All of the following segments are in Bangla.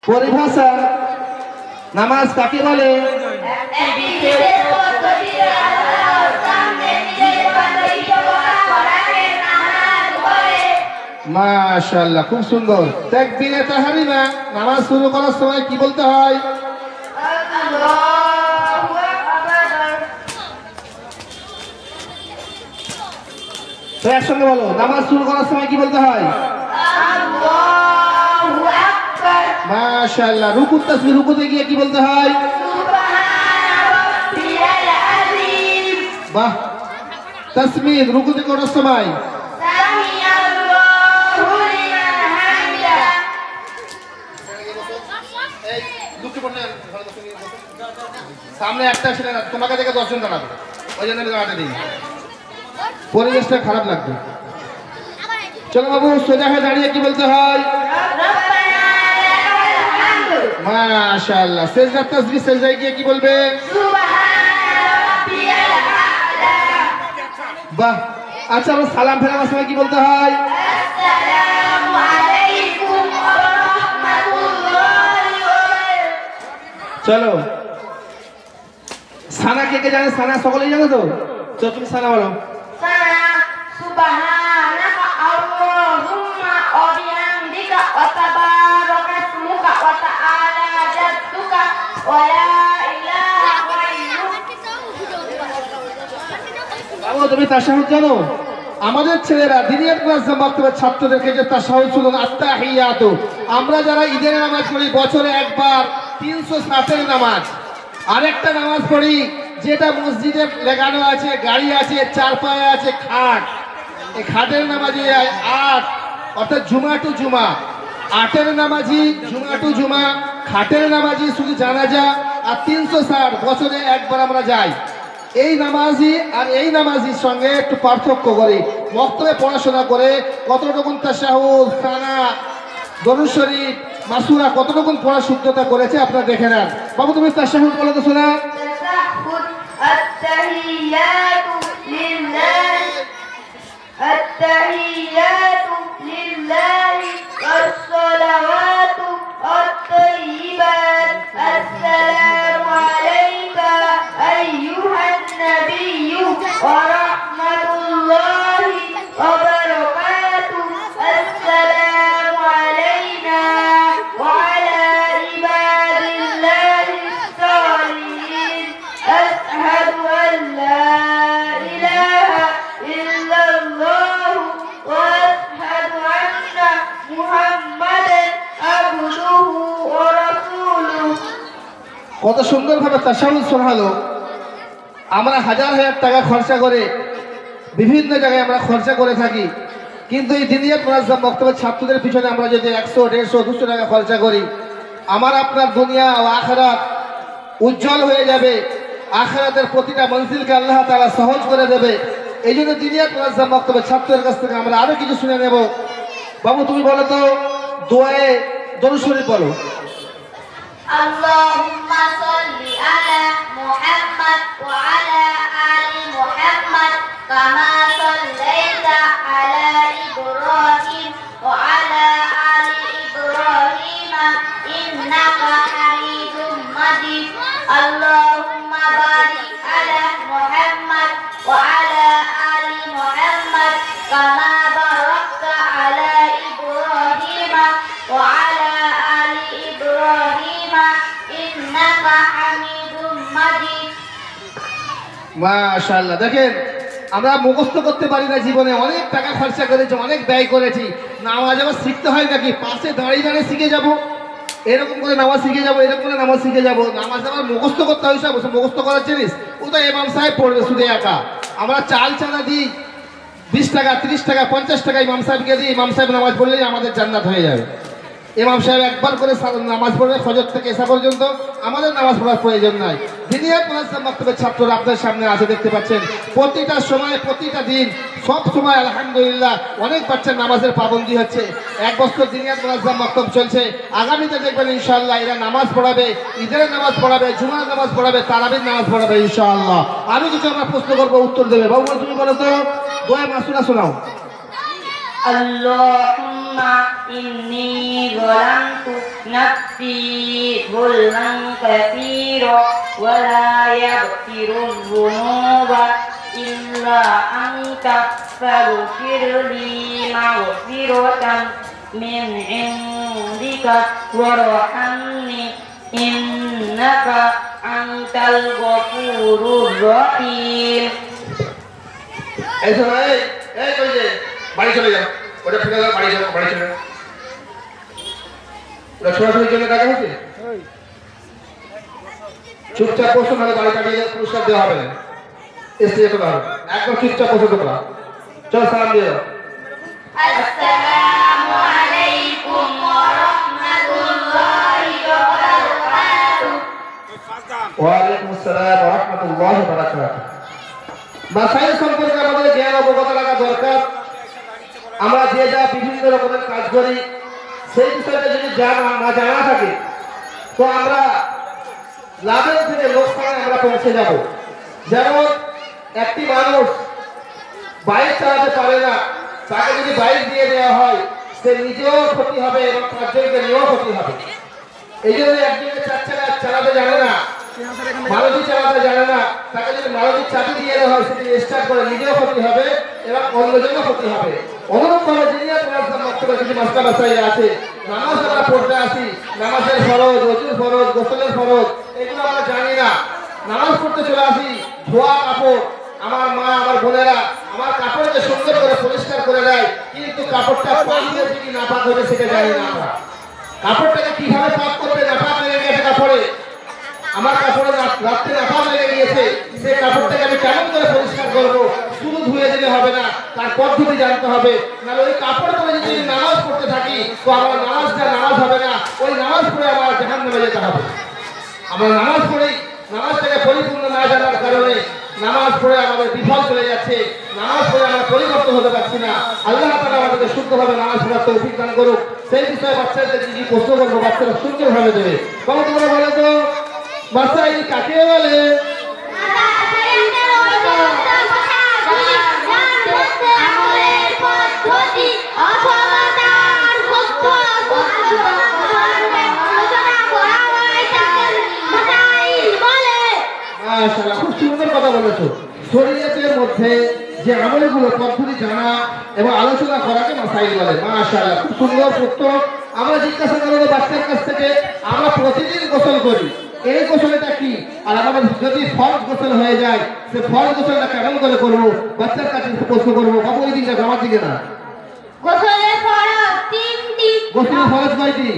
পরিভাষা নামাজ কাকে বলে? মাশাআল্লাহ, খুব সুন্দর। তাকবীরে তাহরিমা নামাজ শুরু করার সময় কি বলতে হয়? আল্লাহু আকবার। তো একসঙ্গে বলো, নামাজ শুরু করার সময় কি বলতে হয়? আল্লাহু আকবার। মাশাআল্লাহ। রুকু তাসবিহ, রুকুতে গিয়ে কি বলতে হয়? সুবহান রাব্বিয়াল আযীম। বাহ। তাসবিহ রুকুতে করার সময় সামনে একটা ছিল না, তোমাকে দেখে 10 জন দাঁড়াবে, ওই জন্য আমি দাঁড়াতে দিই, পরিবেশটা খারাপ লাগবে। চলো বাবু, সোজা হয়ে দাঁড়িয়ে কি বলতে হয়? মাশাআল্লাহ। সেজদা তাসবিহ, সেজদায় গিয়ে কি বলবে? বাহ। আচ্ছা, আমরা সালাম ফেরানোর সময় কি বলতে হয়? আসসালামু আলাইকুম ওয়া রাহমাতুল্লাহি ওয়া বারাকাতুহু। চলো, সানা কে কে জানে? সানা সকলেই জানো তো? তো তুমি সানা বলো। সানা সুবহানাকা আল্লাহুম্মা ওয়া বিহামদিকা ওয়া তাবারাকা ইসমুকা ওয়া তাআলা জাদ্দুকা ওয়া লা ইলাহা গায়রুকা। তুমি তাশাহুদ জানো? আমাদের ছেলেরা দিনের ক্লাস মাক্তবের ছাত্রদেরকে যে তাশাহুদ শুনুন, আত্তাহিয়াতু। আমরা যারা ঈদের নামাজ পড়ি বছরে একবার 360 নামাজ, আরেকটা নামাজ পড়ি যেটা মসজিদে লাগানো আছে, গাড়ি আছে, চারপায়া আছে, খাট। এই খাটের নামাজি 8, অর্থাৎ জুমা টু জুমা। 8-এর নামাজি জুমা টু জুমা, খাটের নামাজি শুধু জানাজা। আর 360 বছরে একবার আমরা যাই। এই নামাজি আর এই নামাজির সঙ্গে একটু পার্থক্য করি, মক্তবে পড়াশোনা করে কত রকম তাশাহুদ, সানা, দরুদ শরীফ, মাসুরা কত রকম পড়া শুদ্ধতা করেছে আপনারা দেখে নেন। বাবু তুমি তাশাহুদ বলো তো শোনা। তাশাহুদ আত-তাহিয়াতু লিল্লাহি, আত-তাহিয়াতু লিল্লাহি ওয়াস-সালাওয়াতু আত-তাইয়্যিবাত, আসসালামু আলাইকা আইয়ুহান নাবিয়্যু ওয়া রাহমাতুল্লাহি ওয়া বারাকাতুহু, আসসালামু আলাইনা ওয়া আলা ইবাদিল্লাহিস সালিহিন, আশহাদু আন লা ইলাহা ইল্লাল্লাহু ওয়া আশহাদু আন্না মুহাম্মাদান আবদুহু ওয়া রাসূলুহু। কত সুন্দরভাবে তাশাহুদ শোনালো। আমরা হাজার হাজার টাকা খরচা করে বিভিন্ন জায়গায় আমরা খরচা করে থাকি, কিন্তু এই দিনিয়াত মুনাজ্জাম বক্তব্যের ছাত্রদের পিছনে আমরা যদি 100, 150, 200 টাকা খরচা করি, আমার আপনার দুনিয়া ও আখিরাত উজ্জ্বল হয়ে যাবে। আখিরাতের প্রতিটা মঞ্জিলকে আল্লাহ তাআলা সহজ করে দেবে। এই জন্য দিনিয়াত মুনাজ্জাম বক্তব্যের ছাত্রদের কাছ থেকে আমরা আরো কিছু শুনে নেব। বাবু তুমি বলো তো, দোয়ায়ে দরুদ শরীফ বলো। আল্লাহুম্মা সাল্লি আলা মুহাম্মাদ ওয়া আলা আলি মুহাম্মাদ কামা সাল্লাইতা আলা ইব্রাহিম ওয়া আলা আলি ইব্রাহিম ইন্নাকা হামিদুম মাজিদ। আল্লাহুম্মা বারিক আলা মুহাম্মাদ ওয়া আলা আলি মুহাম্মাদ কামা বারাকতা আলা ইব্রাহিম ওয়া আলা আলি ইব্রাহিম ইন্নাকা হামিদুম মাজিদ। মাশাআল্লাহ। দেখেন, আমরা মুখস্থ করতে পারি না, জীবনে অনেক টাকা খরচা করেছি, অনেক ব্যয় করেছি। নামাজ আবার শিখতে হয় নাকি? পাশে দাঁড়িয়ে দাঁড়িয়ে শিখে যাব, এরকম করে নামাজ শিখে যাব, এরকম করে নামাজ শিখে যাব। নামাজ আবার মুখস্থ করতে হয়, সব মুখস্থ করার জিনিস ও তো ইমাম সাহেব পড়বে শুধু একা। আমরা চাল চাঁদা দিই 20 টাকা, 30 টাকা, 50 টাকা ইমাম সাহেবকে দিই। ইমাম সাহেব নামাজ পড়লেই আমাদের জান্নাত হয়ে যাবে। ইমাম সাহেব একবার করে নামাজ পড়বে ফজর থেকে এসা পর্যন্ত, আমাদের নামাজ পড়ার প্রয়োজন নাই। দিনিয়াত মুনাজ্জাম বক্তব্যের ছাত্ররা আপনাদের সামনে আছে, দেখতে পাচ্ছেন। প্রতিটা সময়, প্রতিটা দিন, সব সময় আলহামদুলিল্লাহ অনেক বাচ্চার নামাজের পাবন্দি হচ্ছে। 1 বছর দিনিয়াত মুনাজ্জাম বক্তব্য চলছে। আগামীতে দেখবেন ইনশাআল্লাহ এরা নামাজ পড়াবে, ঈদের নামাজ পড়াবে, জুমার নামাজ পড়াবে, তারাবির নামাজ পড়াবে ইনশাআল্লাহ। আমি কিছু আমরা প্রশ্ন করবো, উত্তর দেবে। বাবু তুমি বলো তো, দোয়া মাসুরা শোনাও। আল্লাহুম্মা إني ظلمت نفسي ظلما كثيرا ولا يغفر الذنوب إلا أنت فاغفر لي مغفرة من عندك وارحمني إنك أنت الغفور الرحيم. এই সময় এই কই যে বাড়ি চলে যাও, ওটা ফেলে দাও, বাড়ি চলে যাও। ওটা ছোড়াছুড়ির জন্য টাকা হচ্ছে, চুপচাপ বসো, নাহলে বাড়ি কাটিয়ে পুরস্কার দেওয়া হবে না, স্টেজে তোলা হবে। একদম চুপচাপ বসে তোলা। চল সালাম দিয়ে দাও। আসসালামু আলাইকুম ওয়া রাহমাতুল্লাহি ওয়া বারাকাতুহু। ওয়ালাইকুম আসসালাম ওয়া রাহমাতুল্লাহি ওয়া বারাকাতুহু। মাসাইল সম্পর্কে আমাদের জ্ঞান অবগত রাখা দরকার। আমরা যে যা বিভিন্ন রকমের কাজ করি সেই বিষয়টা যদি না জানা থাকে তো আমরা লাভের থেকে লোকসানে আমরা পৌঁছে যাব। যেমন একটি মানুষ বাইক চালাতে পারে না, তাকে যদি বাইক দিয়ে দেওয়া হয় সে নিজেও ক্ষতি হবে এবং পাঁচজনকে নিয়েও ক্ষতি হবে। এই জন্য একজনকে চার চাকা চালাতে জানে না, মারুতি চালাতে জানে না, তাকে যদি মারুতির চাবি দিয়ে দেওয়া হয় সেটি স্টার্ট করে নিজেও ক্ষতি হবে এবং অন্যজনও ক্ষতি হবে। অনুরূপভাবে যিনি কিছু মাস্টার বাসায় আছে, নামাজ আমরা পড়তে আসি, নামাজের ফরজ, ওযুর ফরজ, গোসলের ফরজ এগুলো আমরা জানি না। নামাজ পড়তে চলে আসি, ধোয়া কাপড়, আমার মা আমার বোনেরা আমার কাপড়কে সুন্দর করে পরিষ্কার করে দেয়, কিন্তু কাপড়টা পাক হয়েছে কি না পাক হয়েছে সেটা জানি না। আমরা কাপড়টাকে কিভাবে পাক করবে, না পাক লেগে গেছে কাপড়ে, আমার কাপড়ে রাত্রে নাপাক লেগে গিয়েছে, সেই কাপড়টাকে আমি কেমন করে পরিষ্কার করবো? শুধু ধুয়ে দিলে হবে না, তার পদ্ধতি জানতে হবে। নাহলে ওই কাপড় পরে যদি নামাজ পড়তে থাকি তো আমার নামাজটা নামাজ হবে না, ওই নামাজ পড়ে আমার জাহান্নামে যেতে হবে। আমরা নামাজ পড়ি, নামাজটাকে পরিপূর্ণ না জানার কারণে নামাজ পড়ে আমাদের বিফল চলে যাচ্ছে, নামাজ পড়ে আমরা পরিবর্তন হতে পারছি না। আল্লাহ তাআলা আমাদেরকে শুদ্ধভাবে নামাজ পড়ার তৌফিক দান করুক। সেই বিষয়ে বাচ্চাদের কি প্রশ্ন করবো, বাচ্চারা সুন্দরভাবে দেবে। কত তোমরা বলো তো মাসাইল কাকে বলে? মাশাআল্লাহ, খুব সুন্দর কথা বলেছো। শরীয়তের মধ্যে যে আমলগুলো পদ্ধতি জানা এবং আলোচনা করাকে মাসাইল বলে। মাশাআল্লাহ, খুব সুন্দর উত্তর। আমরা জিজ্ঞাসা করবো বাচ্চার কাছ থেকে, আমরা প্রতিদিন গোসল করি, এই গোসলটা কি? আর আমাদের যদি ফরজ গোসল হয়ে যায় সে ফরজ গোসলটা কেমন করে করবো? বাচ্চার কাছে প্রশ্ন করবো। বাবু এই দিকটা আমার দিকে না। গোসলের ফরজ তিনটি। গোসলের ফরজ কয়টি?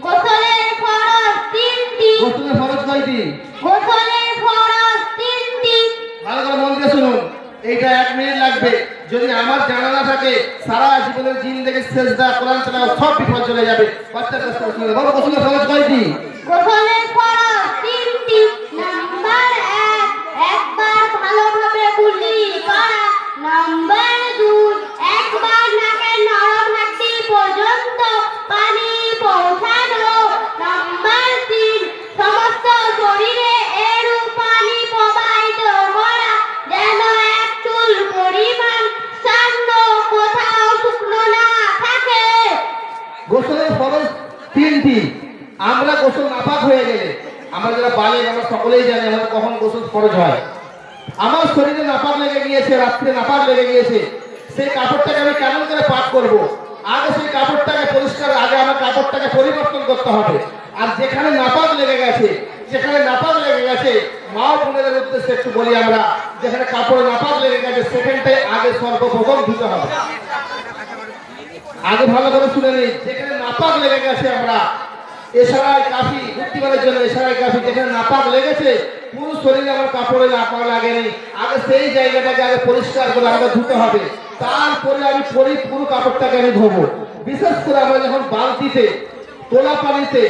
গোসলের ফরজ তিনটি। গোসলের ফরজ কয়টি? গোসলের ফরজ তিনটি। ভালো করে মন দিয়ে শুনুন, এইটা 1 মিনিট লাগবে। যদি আমার জানা না থাকে সারা জীবনের জিন্দেগি সেজদা কোরআন তেলাওয়াত সব বিফল চলে যাবে। বাচ্চার কাছ থেকে শুনুন, বাবা গোসলের ফরজ কয়টি? গোসলের ফরজ তিনটি। নাম্বার 1, একবার ভালোভাবে কুলি করা। নাম্বার 2, একবার নাকের নরম হাড্ডি পর্যন্ত পানি পৌঁছানো। নাম্বার 3, সমস্ত শরীরে এরূপ পানি প্রবাহিত করা যেন এক চুল পরিমাণ সামান্য কোথাও শুকনো না থাকে। গোসলের ফরজ 3টি। আমরা গোসল নাপাক হয়ে গেলে, আমরা যারা বালিগ আমরা সকলেই জানি আমাদের কখন গোসল ফরজ হয়। আমার শরীরে নাপাক লেগে গিয়েছে, রাত্রে নাপাক লেগে গিয়েছে, সেই কাপড়টাকে আমি কেমন করে পাক করব? আগে সেই কাপড়টাকে পরিষ্কার, আগে আমার কাপড়টাকে পরিবর্তন করতে হবে। আর যেখানে নাপাক লেগে গেছে, যেখানে নাপাক লেগে গেছে, মা বোনেদের উদ্দেশ্যে একটু বলি, আমরা যেখানে কাপড়ে নাপাক লেগে গেছে সেখানটাই আগে সর্বপ্রথম ধুতে হবে। আগে ভালো করে শুনে নেই, যেখানে নাপাক লেগে গেছে আমরা এশারায় কাফি বুদ্ধিমানের জন্য এশারায় কাফি, যেখানে নাপাক লেগেছে পুরো শরীরে আমার কাপড়ে নাপাক লাগেনি, আগে সেই জায়গাটাকে আগে পরিষ্কার করে আগে ধুতে হবে। তারপরে আমি পুরো কাপড়টাকে আমি ধোবো। বিশেষ করে আমরা যখন বালতিতে, তোলা পানিতে,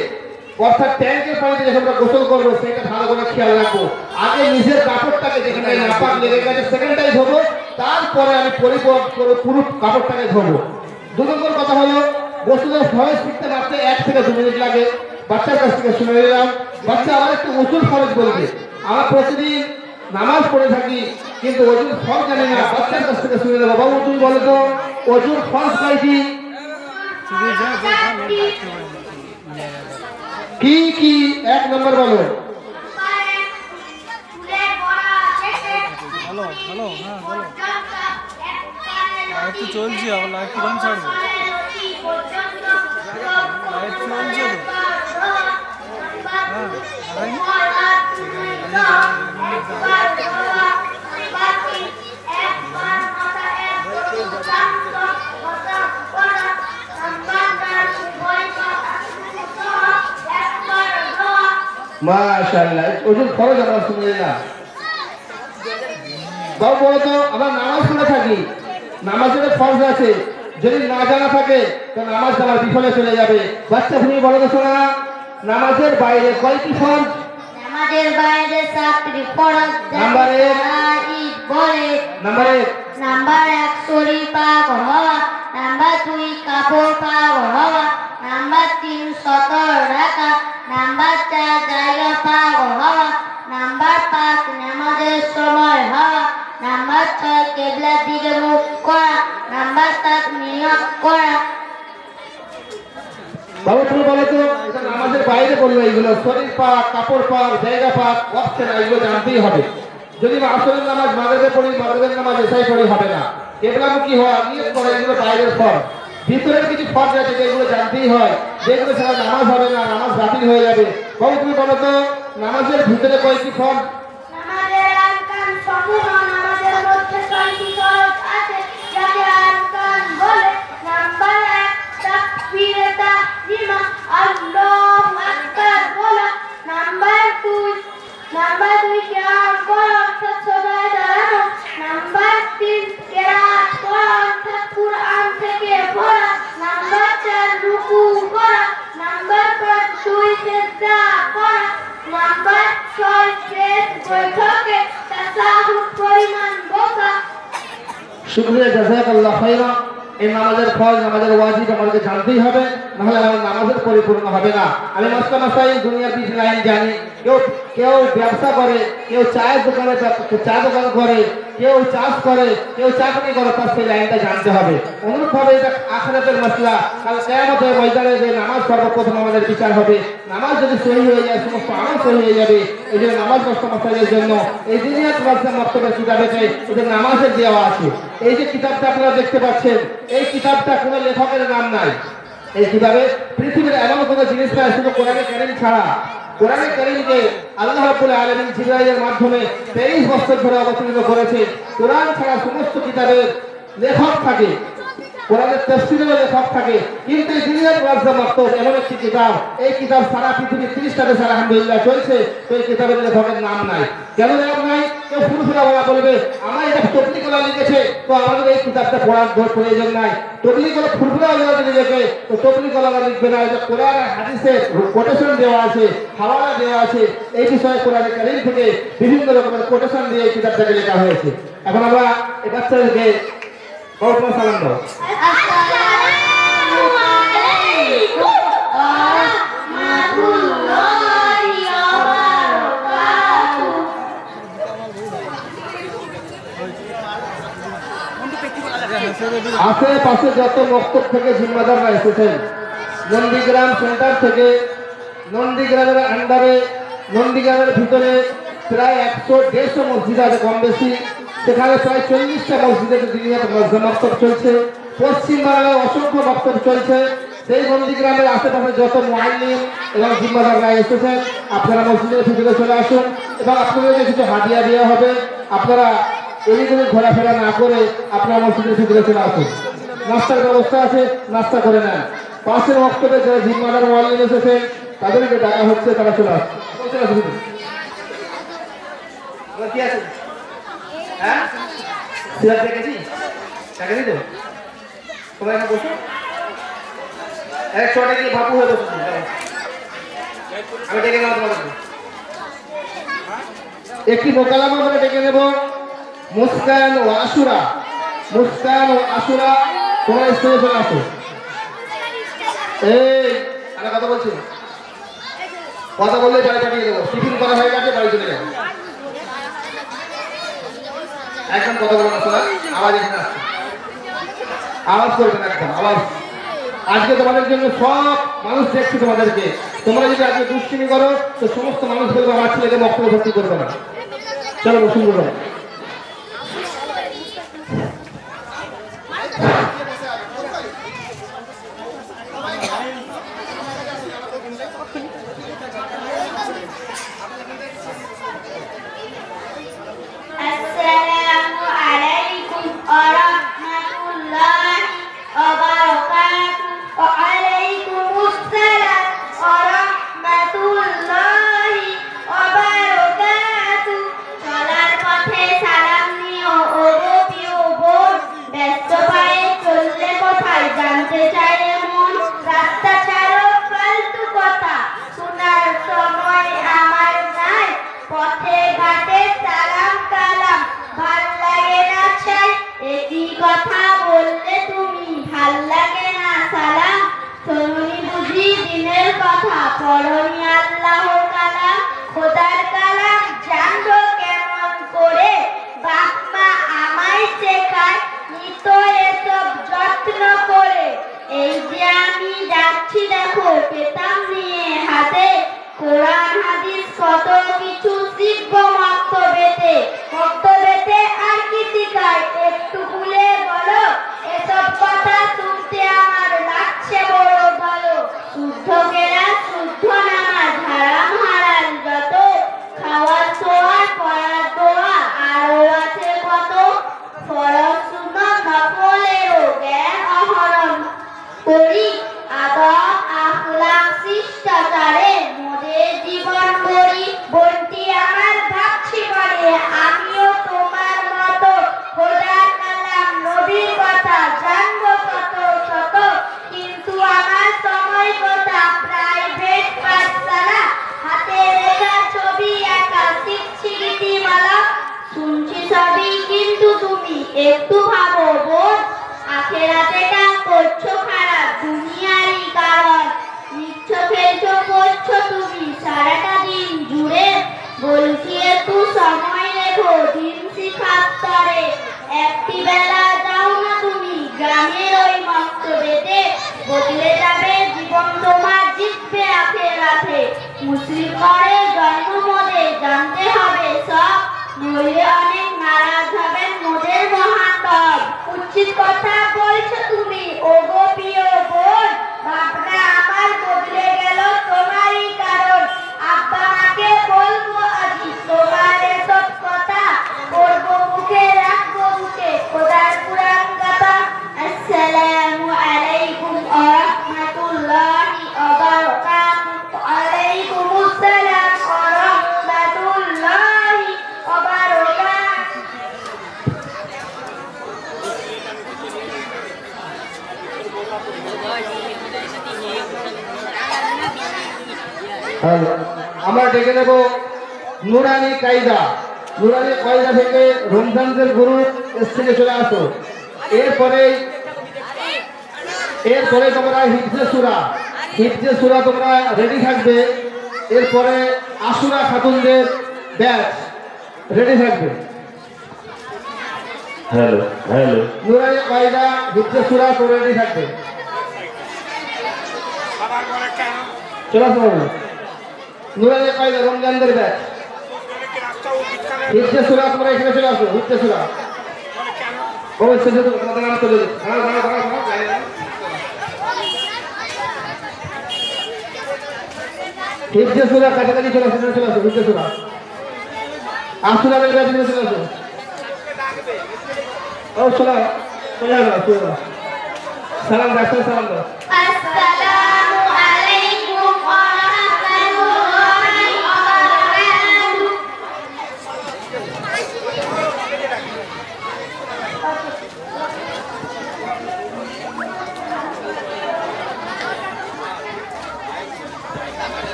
অর্থাৎ ট্যাঙ্কের পানিতে যখন আমরা গোসল করবো সেটা ভালো করে খেয়াল রাখবো। আগে নিজের কাপড়টাকে যেখানে নাপাক লেগে গেছে সেখানটাই ধোবো, তারপরে আমি পুরো কাপড়টাকে ধোবো। 2 নম্বর কথা হলো, গোসলের ফরজ শিখতে মাত্র 1 থেকে 2 মিনিট লাগে। বাচ্চার কাছ থেকে শুনে নিলাম, বাচ্চা আমার একটু ওযুর ফরজ বলবে। আমরা প্রতিদিন নামাজ পড়ে থাকি কিন্তু ওযুর ফরজ জানি না, বাচ্চার কাছ থেকে শুনে নেবো। বাবু তুমি বলো তো ওযুর ফরজ কয়টি? কি কি 1 নম্বর বলো। হ্যালো হ্যালো, হ্যাঁ বলো। লাইট তো চলছে, আবার লাইট কিরম ছাড়বে? লাইট চলছে তো। মাশাআল্লাহ, ওজন খরচ আমরা শুনলে না। বাবু বলো তো, আমরা নামাজ পড়ে থাকি, নামাজের ফরজ আছে, যদি না জানা থাকে তো নামাজ আমার বিফলে চলে যাবে। বাচ্চা তুমি বলো তো শোনা, নামাজের বাইরে কয়টি ফরজ? নামাজের বাইরে 7টি ফরজ। নাম্বার 1 ঈদ বলে। নাম্বার 1 নাম্বার 1 শরীর পাক হওয়া। নাম্বার 2 কাপড় পাক হওয়া। নাম্বার 3 সতর রাখা। নাম্বার 4 জায়গা পাক হওয়া। নাম্বার 5 নামাজের সময় হওয়া। নাম্বার 6 কিবলার দিকে মুখ করা। নাম্বার 7 নিয়ত করা। বাবু তুমি বলো তো, এটা নামাজের বাইরে বললো, এইগুলো শরীর পাক, কাপড় পাক, জায়গা পাক, ওয়াক্ত না, এগুলো জানতেই হবে। যদি আসরের নামাজ মাগরিবে পড়ি, মাগরিবের নামাজ এশায় পড়ি হবে না। কিবলামুখী হওয়া, নিয়ত করা, এগুলো বাইরের ফরজ। ভিতরের কিছু ফরজ আছে যেগুলো জানতেই হয়, যেগুলো ছাড়া নামাজ হবে না, নামাজ বাতিল হয়ে যাবে। বাবু তুমি বলো তো, নামাজের ভিতরে কয়টি ফরজ? নামাজের আরকান সমূহ। নামাজের মধ্যে 6টি ফরজ আছে, যাকে আরকান বলে। নাম্বার 1 তাকবীরে তাহরিমা, আল্লাহু আকবার বলা। নাম্বার 2 কিয়াম করা, অর্থাৎ সোজায় দাঁড়ানো। নাম্বার 3 কিরাত করা, অর্থাৎ কুরআন থেকে পড়া। নাম্বার 4 রুকু করা। নাম্বার 5 সিজদা করা। নাম্বার 6 শেষ বৈঠকে তাসাহুদ পরিমাণ বসা। শুকরিয়া, জাযাকাল্লাহ খাইরা। এই নামাজের ফরজ, নামাজের ওয়াজিব আমাদেরকে জানতেই হবে, নাহলে আমার নামাজের পরিপূর্ণ হবে না। আমি মাস্টার মাসাই দুনিয়ার কিছু লাইন জানি। কেউ ব্যবসা করে, কেউ চায়ের দোকানে চা দোকান করে, কেউ চাষ করে, কেউ চাকরি করে, তার সেই লাইনটা জানতে হবে। অনুরূপভাবে এটা আখিরাতের মাসলা, কাল কিয়ামতের ময়দানে যে নামাজ সর্বপ্রথম আমাদের বিচার হবে। নামাজ যদি সহি হয়ে যায়, সমস্ত আমল সহি হয়ে যাবে। এই জন্য নামাজ মাস্টার মাসাইয়ের জন্য এই দুনিয়ার মাসলা মক্তবের কিতাবেতে এদের নামাজের দেওয়া আছে। এই যে কিতাবটা আপনারা দেখতে পাচ্ছেন, এই কিতাবটা কোনো লেখকের নাম নাই। এই কিতাবে পৃথিবীর এমন কোনো জিনিস নাই শুধু কোরআনে কারীম ছাড়া। কোরআনে কারীমকে আল্লাহ রাব্বুল আলামিন জিবরাইলের মাধ্যমে 23 বছর ধরে অবতীর্ণ করেছে। কোরআন ছাড়া সমস্ত কিতাবের লেখক থাকে, কোরআনের তাফসীরের লেখক থাকে, কিন্তু এই দুনিয়ার ওয়াজা মাকতুব এমন একটি কিতাব, এই কিতাব সারা পৃথিবী 30টা দেশে আলহামদুলিল্লাহ চলছে, তো এই কিতাবের লেখকের নাম নাই। কেন নাম নাই? কেউ ফুরফুরা বলা বলবে আমার এটা তবলিগওয়ালা লিখেছে, তো আমাদের এই কিতাবটা পড়ার প্রয়োজন নাই। তবলিগওয়ালা ফুরফুরাওয়ালা যদি লেখে, তো তবলিগওয়ালা লিখবে না। এটা কোরআন আর হাদিসের কোটেশন দেওয়া আছে, হাওয়ালা দেওয়া আছে। এই বিষয়ে কোরআনে কারীম থেকে বিভিন্ন রকমের কোটেশন দিয়ে এই কিতাবটাকে লেখা হয়েছে। এখন আমরা এই বাচ্চাদেরকে বহুত সালাম দাও। আসসালামু আলাইকুম ওয়া রাহমাতুল্লাহি ওয়া বারাকাতুহু। আশেপাশে যত মক্তব থেকে জিম্মাদাররা এসেছেন, নন্দীগ্রাম সেন্টার থেকে, নন্দীগ্রামের আন্ডারে, নন্দীগ্রামের ভিতরে প্রায় 100-150 মসজিদ আছে কম বেশি। সেখানে প্রায় 40টা মসজিদে দিনিয়াত মক্তব চলছে। পশ্চিমবাংলায় অসংখ্য মক্তব চলছে। সেই নন্দীগ্রামের আশেপাশে যত মুআল্লিম এবং জিম্মাদাররা এসেছেন, আপনারা মসজিদের ভিতরে চলে আসুন এবং আপনাদেরকে কিছু হাদিয়া দেওয়া হবে। আপনারা এদিকে ঘোরাফেরা না করে আপনারা মসজিদের ভিতরে চলে আসুন। নাস্তার ব্যবস্থা আছে, নাস্তা করে নেন। পাশের মক্তবে যারা জিম্মাদার মুআল্লিম এসেছেন তাদেরকে ডাকা হচ্ছে, তারা চলে আসুন। কি আছে? হ্যাঁ, সিরাত দেখেছি, টাকা দিতে সবাই না বসো। এক ছোটে গিয়ে বাপু হয়ে বসে, আমি ডেকে নেব তোমাদের। একটি মোকালামা আমরা ডেকে নেব, মুস্কান ও আশুরা। মুস্কান ও আশুরা, তোমরা স্টেজে চলে আসো। এই আমি কথা বলছি, কথা বললে বাড়ি পাঠিয়ে দেবো। টিফিন করা হয়ে গেছে, বাড়ি চলে যাবো। একদম কথা বলবো না, শোনা আওয়াজ এখানে আসছে, আওয়াজ করবেন একদম, আওয়াজ আজকে তোমাদের জন্য সব মানুষ দেখছে তোমাদেরকে। তোমরা যদি আজকে দুষ্টিমি করো তো সমস্ত মানুষ বলবে আমার ছেলেকে বক্তব্য ভর্তি করবে না। চলো বসুন বলো। আসসালামু আলাইকুম ওয়া রাহমাতুল্লাহি ওয়া বারাকাতুহু। ওয়া আলাইকুমুস সালাম ওয়া রাহমাতুল্লাহি ওয়া বারাকাতুহু। চলার পথে সালাম নিও ও গো প্রিয় বোন, ব্যস্ত পায়ে চললে কোথায় জানতে চাইলে মন। রাস্তা ছাড়ো ফালতু কথা শোনার সময় আমার নাই, পথে ঘাটে সালাম কালাম ভাল লাগে না চাই। একই কথা বললে তুমি ভাল লাগে না সালাম। শোনি বুঝি দিনের কথা পড়নি আল্লাহ কালাম। খোদার কালাম জানবো কেমন করে, বাপ মা আমায় শেখায় নিত এসব যত্ন করে। এই যে আমি যাচ্ছি দেখো পেতাম নিয়ে হাতে, কোরআন হাদিস কত কিছু শিখবো মক্তবেতে। মক্তবেতে আর কি শিখায় একটু খুলে বলো, এসব কথা শুনতে আমার লাগছে বড় ভালো। শুদ্ধ কেরাত শুদ্ধ নামাজ হারাম হালাল যত, খাওয়ার শোয়ার পড়ার দোয়া আরো আছে কত। ফরজ সুন্নাত নফলেরও জ্ঞান আহরণ করি, আদব আখলাক শিষ্টাচারে মোদের জীবন করি। বোনটি আমার ভাবছি করে আমিও তোমার মতো, খোদার কালাম নবীর কথা জানবো কত শত। কিন্তু আমার সময় কথা প্রাইভেট পাঠশালা, হাতে লেখা ছবি আঁকা শিখছি গীতিমালা। শুনছি সবই কিন্তু তুমি একটু ভাবো বোন, আখেরাতে কাজ করছো খারাপ দুনিয়ারই কারণ। নিচ্ছ খেলছো করছো তুমি সারাটা দিন জুড়ে, বলছি একটু সময় রেখো দিন শিখাস্তরে। একটি বেলা যাও না তুমি গ্রামের ওই মক্তবেতে, বদলে যাবে জীবন তোমার জিতবে আখেরাতে। মুসলিম করে জন্ম মোদের জানতে হবে সব, নইলে অনেক নারাজ হবেন মোদের মহান রব। উচিত কথা বলছো তুমি ও গো প্রিয় বোন, ভাবনা আমার বদলে গেল তোমারই কারণ। আব্বা মাকে বলবো আজি তোমার এসব কথা, বলবো মুখে রাখবো মুখে খোদার কুরআন কথা। আসসালামু আলাইকুম ওয়া রাহমাতুল্লাহি ওয়া বারাকাতুহু। ওয়া আলাইকুমুস সালাম ওয়া রাহমাতুল্লাহি ওয়া বারাকাতুহু। আমরা ডেকে নেব নুরানি কায়দা। নুরানি কায়দা থেকে রমজানদের গুরু স্টেজে চলে আসো। এরপরে তোমরা হিফজে সূরা তোমরা রেডি থাকবে। এরপরে আশুরা খাতুনদের ব্যাচ রেডি থাকবে। হ্যালো হ্যালো নুরানি কায়দা হিফজে সূরা তো রেডি থাকবে। চলে আসো নুরানি কায়দা রমজানদের ব্যাচ হিফজে সূরা তোমরা এখানে চলে আসো। হিফজে সূরা অবশ্যই তোমাদের নাম চলে যাবে। হিফজে সূরা কাছাকাছি চলে আসো। চলে আসো হিফজে সূরা আশুরাদের ব্যাচ নিয়ে চলে আসো। ও চলে চলে আসো। সালাম রাখো সালাম দাও। আসসালামু আলাইকুম ওয়া রাহমাতুল্লাহি ওয়া বারাকাতুহু।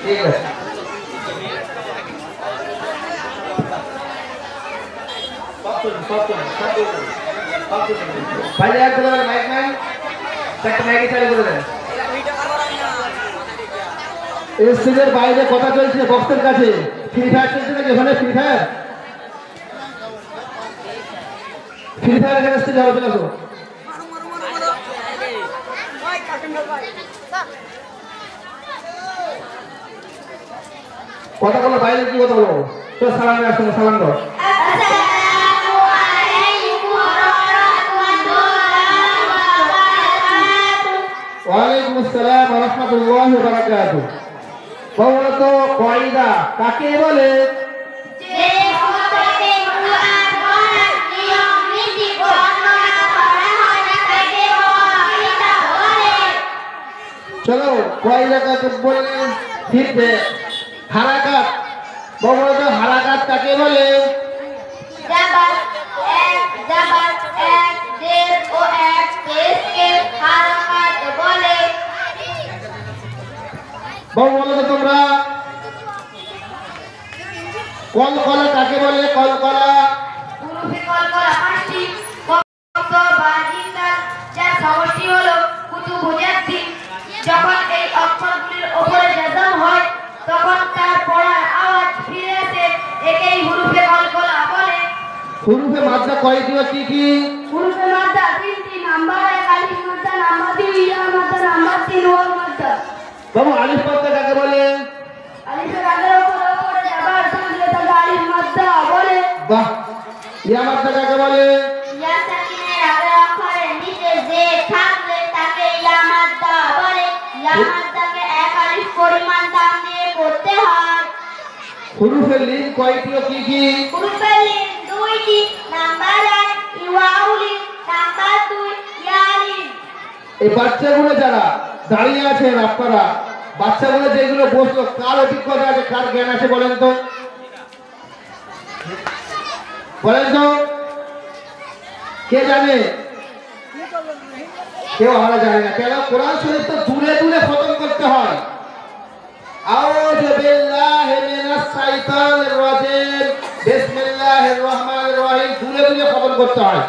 ঠিক আছে पहले एक बोला माइक में तक माइक चालू করে দেন। এই স্টেজের বাইরে কথা চলছে বক্সের কাছে। ফ্রি ফায়ার চলছে নাকি ওখানে? ফ্রি ফায়ার এখানে স্টেজে হবে। চলে আসো কথা বলো, বাইরে কি কথা বলো? তো সালাম আসো, সালাম দাও। ওয়ালাইকুম আসসালাম ওয়া রাহমাতুল্লাহি ওয়া বারাকাতুহু। বলো তো কয়দা কাকে বলে? যে কথাকে কুরআন পড়ার নিয়ম নীতি বর্ণনা করা হয় না তাকে কয়দা বলে। চলো কয়দা কাকে বলে? ফিরবে হারাকাত। বলো তো হারাকাত কাকে বলে? জাবার এক দেশ ও এক দেশকে হারাকাত বলে। বলো তো তোমরা কলকলা কাকে বলে? কলকলা হুরুফে কলকলা পাঁচটি, কত বাজিকার যার সমষ্টি হলো কুতুবুজাদ্দিন। যখন এই অক্ষরগুলির উপরে জাজম হয় তখন তার পড়ার আওয়াজ ফিরে আসে, একেই হুরুফে কলকলা বলে। হুরুফে মাদ্দা কয়টি ও কি কি? হুরুফে মাদ্দা তিনটি, নাম্বার 1 আলিফ মাদ্দা, নাম্বার 2 ইয়া মাদ্দা, নাম্বার 3 ওয়াও মাদ্দা। বাবু আলিফ মাদ্দা কাকে বলে? আলিফের আগের উপরে জাবার থাকলে তাকে আলিফ মাদ্দা বলে। বাহ। ইয়া মাদ্দা কাকে বলে? ইয়া সাকিনের আগের অক্ষরের নিচে যে থাকলে তাকে ইয়া মাদ্দা বলে। ইয়া মাদ্দাকে 1 আলিফ পরিমাণ দাম দিয়ে পড়তে হয়। হুরুফে লিন কয়টি ও কি কি? হুরুফে লিন দুইটি, নাম্বার 1 ওয়াও লিন, নাম্বার 2 ইয়া লিন। এই বাচ্চাগুলো যারা দাঁড়িয়ে আছেন আপনারা, বাচ্চাগুলো যেগুলো বসলো, কার অভিজ্ঞতা আছে, কার জ্ঞান আছে বলেন তো? বলেন তো কে জানে? কেউ আমরা জানি না। কেন? কোরআন শরীফ তো দূরে দূরে খতম করতে হয়। আউযু বিল্লাহি মিনাশ শাইতানির রাজিম, বিসমিল্লাহির রহমানির রহিম দূরে দূরে খতম করতে হয়।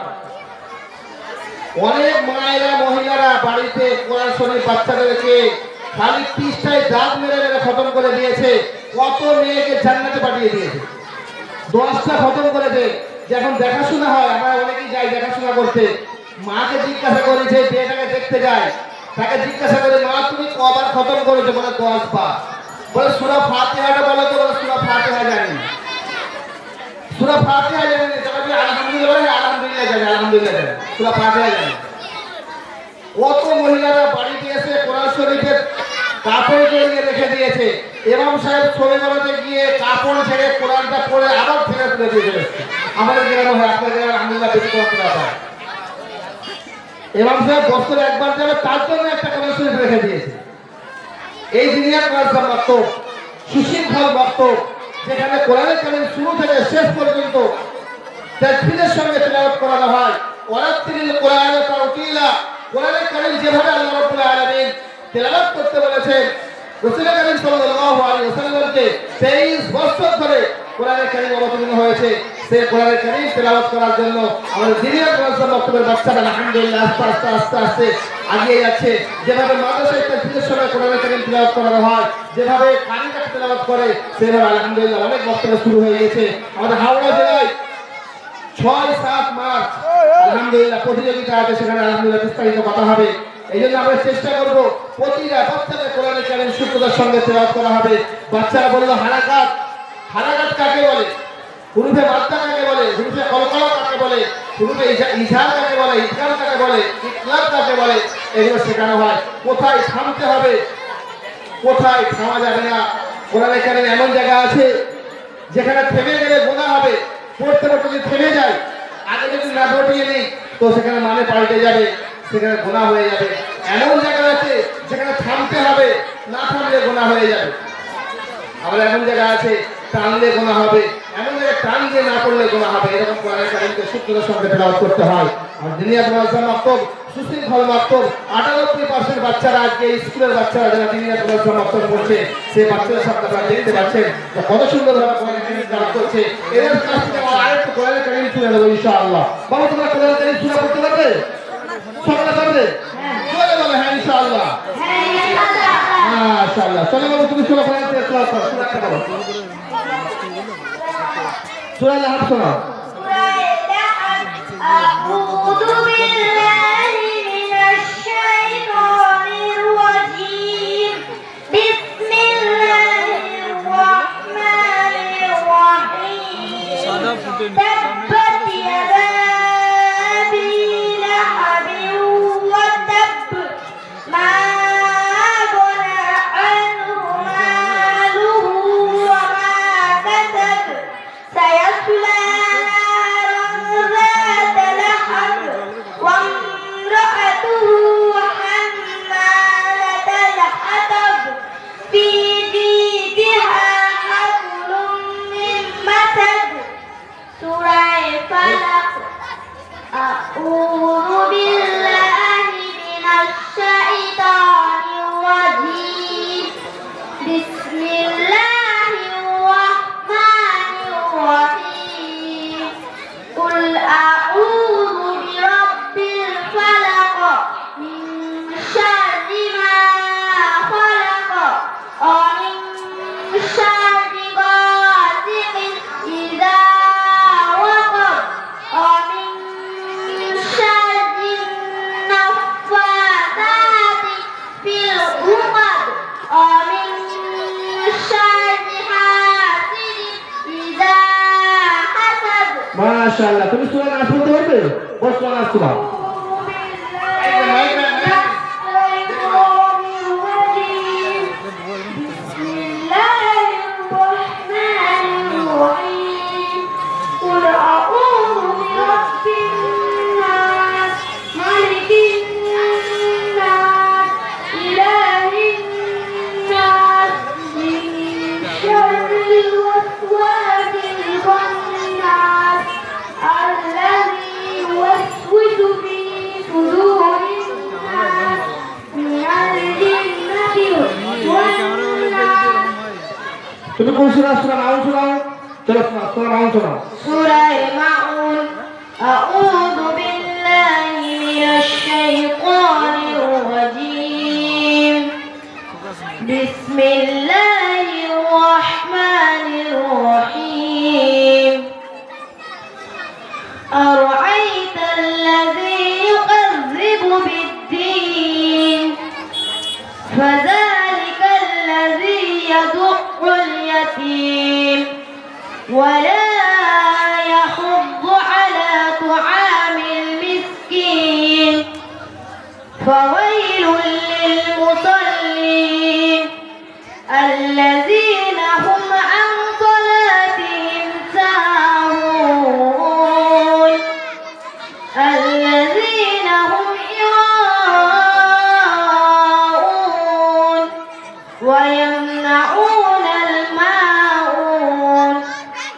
অনেক মায়েরা মহিলারা বাড়িতে কোরআন শরীফ বাচ্চাদেরকে খালি পৃষ্ঠায় দাঁত মেরে মেরে খতম করে দিয়েছে। কত মেয়েকে জান্নাতে পাঠিয়ে দিয়েছে। 10টা খতম করেছে। যখন দেখাশোনা হয়, আমরা অনেকেই যাই দেখাশোনা করতে, মাকে জিজ্ঞাসা করেছে, মেয়েটাকে দেখতে যায়, তাকে জিজ্ঞাসা করে, মা তুমি কবার খতম করেছো? বলে 10 বার। বলে সূরা ফাতিহাটা বলো তো? বলে সূরা ফাতিহা জানি না। সূরা ফাতিহা জানি না। তবে আলহামদুলিল্লাহ বলে, আলহামদুলিল্লাহ জানি, আলহামদুলিল্লাহ জানি, সূরা ফাতিহা জানি। কত মহিলারা বাড়িতে এসে কোরআন শরীফের কাপড় জড়িয়ে রেখে দিয়েছে। ইমাম সাহেব ছবি বানাতে গিয়ে কাপড় ছেড়ে কোরআনটা পড়ে আবার ফেরত তুলে দিয়ে এসেছে। আমাদের গ্রামে হয়, আপনার গ্রামে আলহামদুলিল্লাহ বেশি করতে হয়। ইমাম সাহেব বছরে একবার যাবে, তার জন্য একটা কোরআন শরীফ রেখে দিয়েছে। এই দুনিয়ার কোরআন বক্তব্য, সুশৃঙ্খল বক্তব্য, যেখানে কোরআনের কারিম শুরু থেকে শেষ পর্যন্ত তাকবীরের সঙ্গে তেলাওয়াত করানো হয়। ওয়ারাত্তিলিল কোরআনা তারতিলা। কোরআনের কারিম যেভাবে আল্লাহ রাব্বুল আলামিন তেলাওয়াত করতে বলেছেন, রাসূল কারীম সাল্লাল্লাহু আলাইহি ওয়াসাল্লামকে 23 বছর ধরে কোরআনের কারিম অবতীর্ণ হয়েছে। সেই কোরআনের কারিম তেলাওয়াত করার জন্য আমাদের দিনের কোরআন বক্তব্যের বাচ্চারা আলহামদুলিল্লাহ আস্তে আস্তে আস্তে আগিয়ে যাচ্ছে। যেভাবে মাদ্রাসায় তাকবীরের সময় কোরআনের কারিম তেলাওয়াত করানো হয়, যেভাবে কারিমটা তেলাওয়াত করে, সেভাবে আলহামদুলিল্লাহ অনেক বক্তব্য শুরু হয়ে গেছে। আমাদের হাওড়া জেলায় 6-7 মার্চ আলহামদুলিল্লাহ প্রতিযোগিতা আছে, সেখানে আলহামদুলিল্লাহ বিস্তারিত কথা হবে। এই জন্য আমরা চেষ্টা করবো প্রতিটা বাচ্চাদের কোরআনের কারিম শুদ্ধতার সঙ্গে তেলাওয়াত করা হবে। বাচ্চারা বললো হারাকাত, হারাকাত কাকে বলে? হুরুফে মাদ্দা কাকে বলে? হুরুফে কলকলা কাকে বলে? হুরুফে ইজহার কাকে বলে? ইদগাম কাকে বলে? ইকলাব কাকে বলে? এগুলো শেখানো হয়। কোথায় থামতে হবে, কোথায় থামা যাবে না। কোরআনের কারিম এমন জায়গা আছে যেখানে থেমে গেলে গুনাহ হবে। পড়তে পড়তে যদি থেমে যায়, আগে যদি না ঘটিয়ে নিই, তো সেখানে মানে পাল্টে যাবে, সেখানে গুনাহ হয়ে যাবে। এমন জায়গা আছে যেখানে থামতে হবে, না থামলে গুনাহ হয়ে যাবে। আবার এমন জায়গা আছে টানলে গুনাহ হবে, এমন জায়গায় টান দিয়ে না পড়লে গুনাহ হবে। এরকম কোরআনের কারিমকে শুদ্ধতার সঙ্গে তেলাওয়াত করতে হয়। আর দিনিয়া মাদ্রাসা মাকতব, সুশৃঙ্খল মাকতব, 98% বাচ্চারা আজকে স্কুলের বাচ্চারা যারা দিনিয়া মাদ্রাসা মাকতব পড়ছে, সেই বাচ্চাদের সাথে আপনারা দেখতে পাচ্ছেন কত সুন্দরভাবে কোরআনের কারিম তেলাওয়াত করছে। এদের কাছ থেকে আমরা আরেকটু কোরআনের কারিম তুলে নেবো ইনশাআল্লাহ। বাবা তোমরা কোরআনের কারিম সূরা পড়তে পারবে? সকলে পারবে? জোরে বলো হ্যাঁ ইনশাআল্লাহ। মাশাআল্লাহ। চলো বাবা তুমি সূরা কোরআন তেলাওয়াত করো, সূরাটা বলো। সূরা লাহব শোনাও। أعوذ بالله من الشيطان الرجيم ومن شر حاسد إذا حسد মাশাআল্লাহ। তুমি সূরা নাস বলতে পারবে? বল সূরা নাস শোনাও। তুমি কোন সূরা সূরা নাম শোনাও? চলো সূরা নাম শোনাও। سورة المعون أعوذ بالله من الشيطان الرجيم بسم الله الرحمن الرحيم أرأيت الذي يكذب بالدين فذلك الذي يدق اليتيم ولا يحض على طعام المسكين فويل للمصلين الذين هم عن صلاتهم ساهون الذين هم يراءون ويمنعون الماعون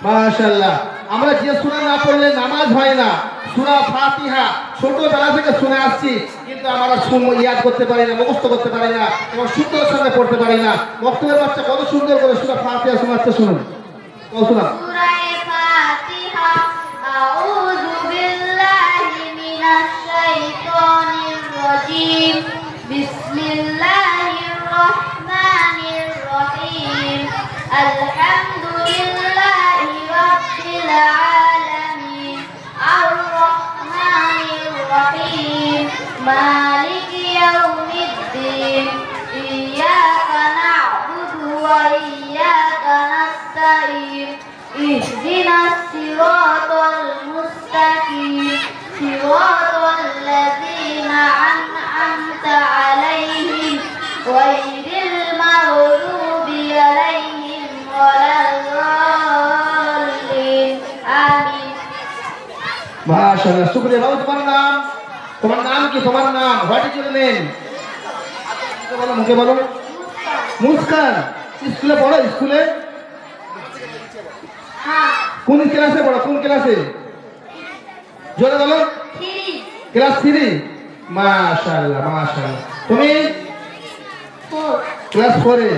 মাশাআল্লাহ। আমরা যে সূরা না পড়লে নামাজ হয় না, সূরা ফাতিহা ছোটবেলা থেকে শুনে আসছি, কিন্তু আমরা ইয়াদ করতে পারি না, মুখস্থ করতে পারি না এবং শুদ্ধর সঙ্গে পড়তে পারি না। বক্তব্যের বাচ্চা কত সুন্দর করে সূরা ফাতিহা শোনাচ্ছে, শুনুন। শোনা। سورة الفاتحة أعوذ بالله من الشيطان الرجيم بسم الله الرحمن الرحيم الحمد لله رب العالمين الرحمن الرحيم مالك يوم الدين إياك نعبد وإياك نستعين اهدنا الصراط المستقيم صراط الذين أنعمت عليهم غير المغضوب عليهم ولا الضالين آمين মাশাআল্লাহ। শুকরিয়া বাবু। তোমার নাম? তোমার নাম কি? তোমার নাম? What is your name? বলো, মুখে বলো। মুস্কান। স্কুলে পড়ো? স্কুলে हाँ কোন ক্লাসে পড়ো? কোন ক্লাসে? জোরে বলো। Three class 3। মাশাআল্লাহ মাশাআল্লাহ। তুমি फोर ক্লাস 4 এ।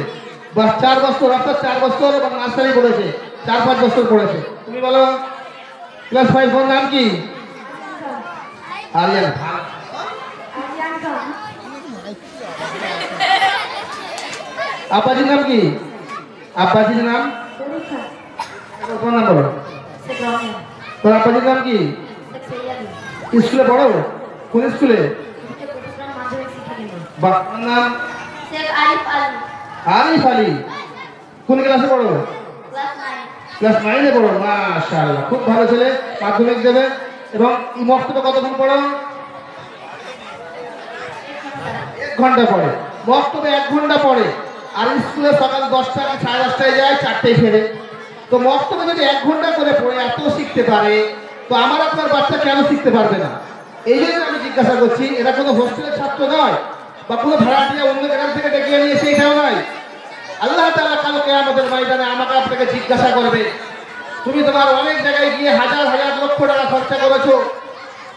বাস 4 বছর, অর্থাৎ 4 বছর এবং নার্সারি পড়েছে, 4-5 বছর পড়েছে। তুমি বলো ক্লাস 5 ওর নাম কি? আরিয়ান। আব্বাজির নাম কি? আব্বাজির নাম? তোমার নাম বলো। তোর আব্বাজির নাম কি? স্কুলে পড়ো? কোন স্কুলে? বাবার নাম? शेख आरिफ अली আরিফ আলী। কোন ক্লাসে পড়ো? क्लास 9 ক্লাস 9 এ পড়ো। মাশাআল্লাহ, খুব ভালো ছেলে। মাধ্যমিক দেবে এবং এই মক্তবে কতক্ষণ পড়ো? 1 ঘন্টা পড়ে। মক্তবে 1 ঘন্টা পড়ে, আর স্কুলে সকাল 10টা কি 10:30টায় যায়, 4টায় ফেরে। তো মক্তবে যদি 1 ঘন্টা করে পড়ে এত শিখতে পারে, তো আমার আপনার বাচ্চা কেন শিখতে পারবে না? এই জন্য আমি জিজ্ঞাসা করছি। এরা কোনো হোস্টেলের ছাত্র নয় বা কোনো ভাড়াটিয়া অন্য জায়গা থেকে ডেকে নিয়েছে, এটাও নয়। আল্লাহ তাআলা কাল কিয়ামতের ময়দানে আমাকে আপনাকে জিজ্ঞাসা করবে, তুমি তোমার অনেক জায়গায় গিয়ে হাজার হাজার লক্ষ টাকা খরচা করেছো,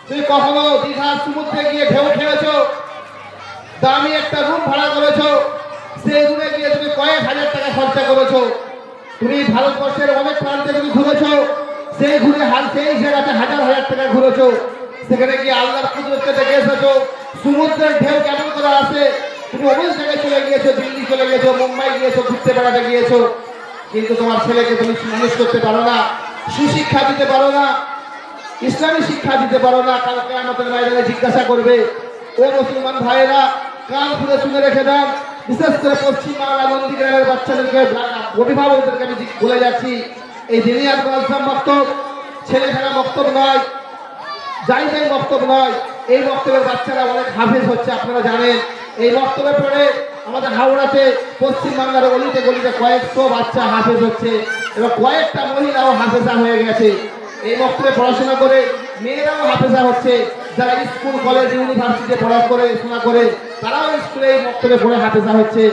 তুমি কখনো দীঘার সমুদ্রে গিয়ে ঢেউ খেয়েছো, দামি একটা রুম ভাড়া করেছো, সেই রুমে গিয়ে তুমি কয়েক হাজার টাকা খরচা করেছো, তুমি ভারতবর্ষের অনেক প্রান্তে তুমি ঘুরেছো, সেই ঘুরে সেই জায়গাতে হাজার হাজার টাকা ঘুরেছো, সেখানে গিয়ে আল্লাহর কুদরতকে দেখে এসেছো, সমুদ্রের ঢেউ কেমন করে আসে, তুমি অনেক জায়গায় চলে গিয়েছো, দিল্লি চলে গিয়েছো, মুম্বাই গিয়েছো, ঘুরতে বেড়াতে গিয়েছো, কিন্তু তোমার ছেলেকে তুমি মানুষ করতে পারো না, সুশিক্ষা দিতে পারো না, ইসলামী শিক্ষা দিতে পারো না। কাল কিয়ামতের ময়দানে জিজ্ঞাসা করবে। ও মুসলমান ভাইয়েরা, কান খুলে শুনে রেখে দেন, বিশেষ করে পশ্চিমবাংলা নন্দীগ্রামের বাচ্চাদেরকে অভিভাবকদেরকে আমি বলে যাচ্ছি, এই দিনিয়াত মাদ্রাসা বক্তব্য ছেলে খেলা বক্তব্য নয়, যাই বক্তব্য নয়। এই বক্তব্যের বাচ্চারা অনেক হাফেজ হচ্ছে, আপনারা জানেন। এই বক্তব্যে পড়ে আমাদের হাওড়াতে পশ্চিমবাংলার অলিতে গলিতে কয়েকশো বাচ্চা হাফেজ হচ্ছে এবং কয়েকটা মহিলাও হাফেজা হয়ে গেছে। এই বক্তব্যে পড়াশোনা করে মেয়েরাও হাফেজা হচ্ছে, যারা স্কুল কলেজ ইউনিভার্সিটিতে পড়াশোনা করে তারাও স্কুলে এই বক্তব্যে পড়ে হাফেজা হচ্ছে।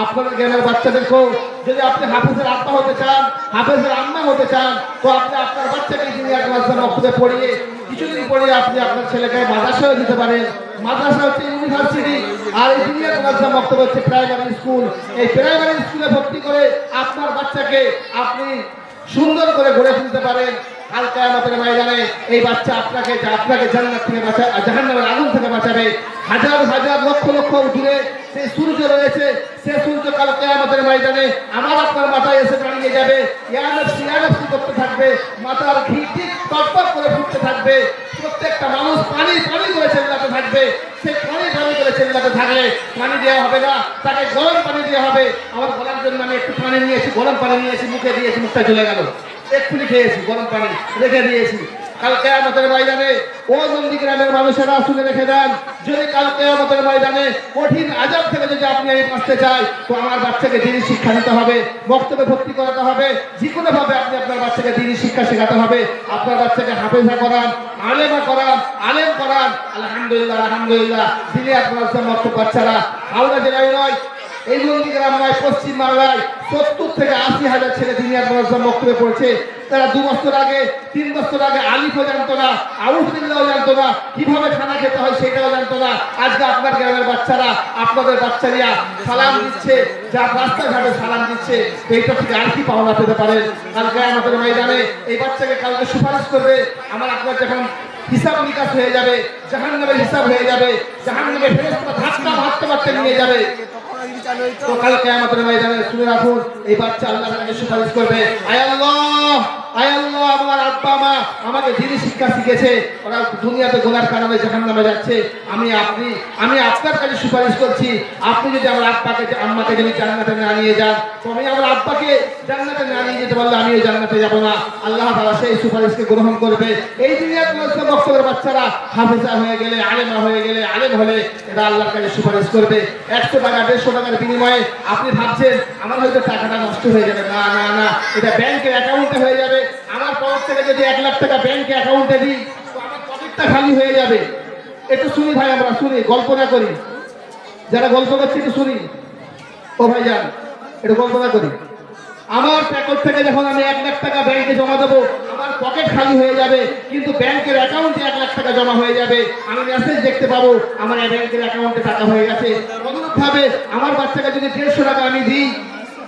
আপনাদের গ্রামের বাচ্চাদেরকেও যদি আপনি হাফেজের আব্বা হতে চান, হাফেজের আম্মা হতে চান, তো আপনি আপনার বাচ্চাকে দিনিয়াত মাদ্রাসা বক্তব্যে পড়িয়ে কিছুদিন পড়িয়ে আপনি আপনার ছেলেকে মাদ্রাসায় দিতে পারেন। মাদ্রাসা হচ্ছে ইউনিভার্সিটি, আর এই দিনিয়াত মাদ্রাসা বক্তব্য হচ্ছে প্রাইমারি স্কুল। এই প্রাইমারি স্কুলে ভর্তি করে আপনার বাচ্চাকে আপনি সুন্দর করে গড়ে তুলতে পারেন। কাল কিয়ামতের ময়দানে এই বাচ্চা আপনাকে জান্নাত থেকে জাহান্নামের আগুন থেকে বাঁচাবে। হাজার হাজার লক্ষ লক্ষ দূরে সেই সূর্য রয়েছে, সেই সূর্য কাল কিয়ামতের ময়দানে আমার আপনার মাথায় এসে দাঁড়িয়ে যাবে, ইয়া নফসি করতে থাকবে, মাথার ঘি ঠিক টকটক করে ফুটতে থাকবে। প্রত্যেকটা মানুষ পানি পানি করে চেল্লাতে থাকবে। সেই পানি পানি করে চেল্লাতে থাকলে পানি দেওয়া হবে না, তাকে গরম পানি দেওয়া হবে। আমার গলার জন্য আমি একটু পানি নিয়েছি, গরম পানি নিয়েছি, মুখে দিয়েছি, মুখটা চলে গেল। এক্ষুনি খেয়েছি, গরম পানি রেখে দিয়েছি। কাল কিয়ামতের ময়দানে ও নন্দীগ্রামের মানুষেরা শুনে রেখে দেন, যদি কাল কিয়ামতের ময়দানে কঠিন আযাব থেকে যদি আপনি আমি বাঁচতে চাই, তো আমার বাচ্চাকে দ্বীনি শিক্ষা দিতে হবে, বক্তব্যে ভর্তি করাতে হবে। যে কোনোভাবে আপনি আপনার বাচ্চাকে দ্বীনি শিক্ষা শেখাতে হবে। আপনার বাচ্চাকে হাফেজা করান, আলেম করান। আলহামদুলিল্লাহ আলহামদুলিল্লাহ। দিনিয়াত মাদ্রাসা বক্তব্য বাচ্চারা হাওড়া জেলায় নয়, এই নন্দীগ্রাম নয়, পশ্চিমবাংলায় 70 থেকে 80 হাজার ছেলে দিনিয়াত মাদ্রাসা বক্তব্যে পড়ছে। তারা 2 বছর আগে 3 বছর আগে আলিফও জানতো না, আউযুবিল্লাহও জানতো না, কিভাবে খানা খেতে হয় সেটাও জানতো না। আজকে আপনার গ্রামের বাচ্চারা আপনাদের বাচ্চারা সালাম দিচ্ছে, যা রাস্তাঘাটে সালাম দিচ্ছে। তো এইটা থেকে আর কি পাওনা পেতে পারেন? কালকে আমাদের ময়দানে এই বাচ্চাকে কালকে সুপারিশ করবে। আমার আপনার যখন হিসাব নিকাশ হয়ে যাবে, জাহান্নামের হিসাব হয়ে যাবে, জাহান্নামের ফেরেশতারা ধাক্কা মারতে নিয়ে যাবে। তো কাল কিয়ামতের ময়দানে শুনে রাখুন, এই বাচ্চা আল্লাহর কাছে সুপারিশ করবে, আয় আল্লাহ আমার আব্বা মা আমাকে দ্বীনি শিক্ষা শিখেছে, ওরা দুনিয়াতে গোনার কারণে জাহান্নামে যাচ্ছে। আমি আপনার কাছে সুপারিশ করছি, আপনি যদি আমার আম্মাকে যদি জান্নাতে না নিয়ে যান, তো আমি আমার আব্বাকে জান্নাতে না নিয়ে যেতে পারলে আমিও জান্নাতে যাব না। আল্লাহ তাআলা সেই সুপারিশকে গ্রহণ করবে। এই দুনিয়ার মাদ্রাসা বক্তব্যের বাচ্চারা হাফেজা হয়ে গেলে, আলেমা হয়ে গেলে, আলেম হলে এরা আল্লাহর কাছে সুপারিশ করবে। 100 টাকা 150 টাকার বিনিময়ে আপনি ভাবছেন আমার হয়তো টাকাটা নষ্ট হয়ে যাবে। না না না, এটা ব্যাংকের অ্যাকাউন্টে হয়ে যাবে। আমার পকেট থেকে যদি 1 লাখ টাকা ব্যাংকে অ্যাকাউন্টে দিই, তো আমার পকেটটা খালি হয়ে যাবে। একটু শুনি ভাই, আমরা শুনি, গল্প না করি। যারা গল্প করছে একটু শুনি। ও ভাইজান, একটু গল্প না করি। আমার পকেট থেকে যখন আমি 1 লাখ টাকা ব্যাংকে জমা দেবো, আমার পকেট খালি হয়ে যাবে, কিন্তু ব্যাংকের অ্যাকাউন্টে 1 লাখ টাকা জমা হয়ে যাবে। আমি মেসেজ দেখতে পাবো আমার ব্যাংকের অ্যাকাউন্টে টাকা হয়ে গেছে। অনুরূপভাবে আমার বাচ্চাকে যদি 150 টাকা আমি দিই,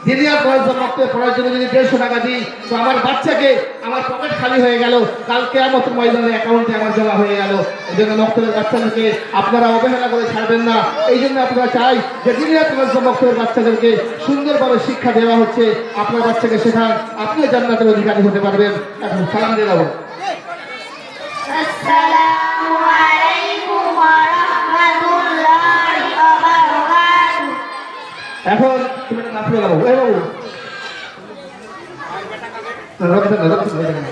দিনিয়াত মাদ্রাসা বক্তব্য পড়ার জন্য যদি 150 টাকা দিই, তো আমার বাচ্চাকে আমার পকেট খালি হয়ে গেল, কাল কিয়ামতের ময়দানে অ্যাকাউন্টে আমার জমা হয়ে গেল। এই জন্য বক্তব্যের বাচ্চাদেরকে আপনারা অবহেলা করে ছাড়বেন না। এই জন্য আপনারা চাই যে দিনিয়াত মাদ্রাসা বক্তব্যের বাচ্চাদেরকে সুন্দরভাবে শিক্ষা দেওয়া হচ্ছে। আপনার বাচ্চাকে শেখান, আপনিও জান্নাতের অধিকারী হতে পারবেন। এখন সালাম দিয়ে দেবো। আসসালামু আলাইকুম ওয়া রাহমাতুল্লাহি ওয়া বারাকাতুহু। এখন তুমি একটা নাচ লাগাবো। এই বাবু